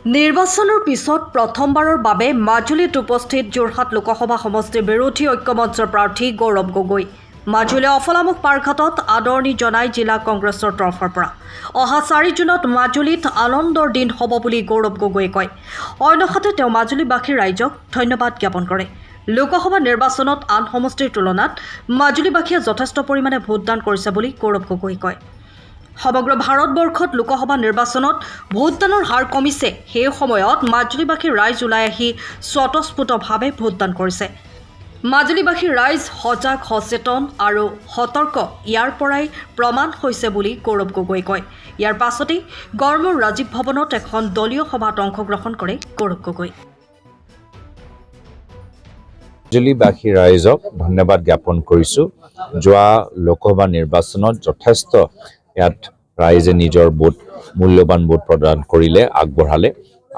নিৰ্বাচনৰ পিছত প্ৰথমবাৰৰ বাবে মাজুলীত উপস্থিত যোৰহাট লোকসভা সমষ্টিৰ বিৰোধী ঐক্যমঞ্চৰ প্ৰাৰ্থী গৌৰৱ গগৈ। মাজুলী অফলামুখ পাৰঘাটত আদৰণি জনাই জিলা কংগ্ৰেছৰ তৰফৰ পৰা অহা 4 জুনত মাজুলীত আনন্দৰ দিন হ'ব বুলি গৌৰৱ গগৈয়ে কয়। অন্যহাতে তেওঁ মাজুলীবাসী ৰাইজক ধন্যবাদ জ্ঞাপন কৰে। লোকসভা নিৰ্বাচনত আন সমষ্টিৰ তুলনাত মাজুলীবাসীয়ে যথেষ্ট পৰিমাণে ভোটদান কৰিছে বুলি গৌৰৱ গগৈয়ে কয়। সমগ্ৰ ভাৰতবৰ্ষত লোকসভা নিৰ্বাচনত ভোটদানৰ হাৰ কমিছে, সেই সময়ত মাজুলীবাসীৰ ৰাইজ ওলাই আহি স্বতঃস্ফূৰ্তভাৱে ভোটদান কৰিছে। মাজুলীবাসীৰ ৰাইজ সজাগ, সচেতন আৰু সতৰ্ক, ইয়াৰ পৰাই প্ৰমাণ হৈছে বুলি গৌৰৱ গগৈয়ে কয়। ইয়াৰ পাছতেই গড়মূৰ ৰাজীৱ ভৱনত এখন দলীয় সভাত অংশগ্ৰহণ কৰে গৌৰৱ গগৈ। মাজুলীবাসী ৰাইজক ধন্যবাদ জ্ঞাপন কৰিছোঁ। যোৱা লোকসভা নিৰ্বাচনত যথেষ্ট ইয়াত ৰাইজে নিজৰ মূল্যৱান ভোট প্ৰদান কৰিলে, আগবঢ়ালে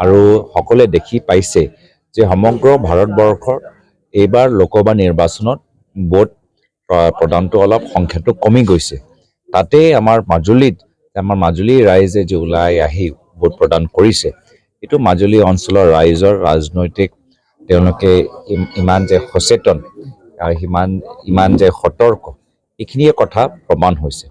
আৰু সকলোৱে দেখি পাইছে যে সমগ্ৰ ভাৰতবৰ্ষৰ এইবাৰ লোকসভা নিৰ্বাচনত ভোট প্ৰদানটো অলপ সংখ্যাটো কমি গৈছে। তাতে আমাৰ মাজুলী ৰাইজে যে ওলাই আহি ভোট প্ৰদান কৰিছে, এইটো মাজুলী অঞ্চলৰ ৰাইজৰ ৰাজনৈতিক তেওঁলোকে ইমান যে সচেতন আৰু ইমান যে সতৰ্ক, এইখিনিয়ে কথা প্ৰমাণ হৈছে।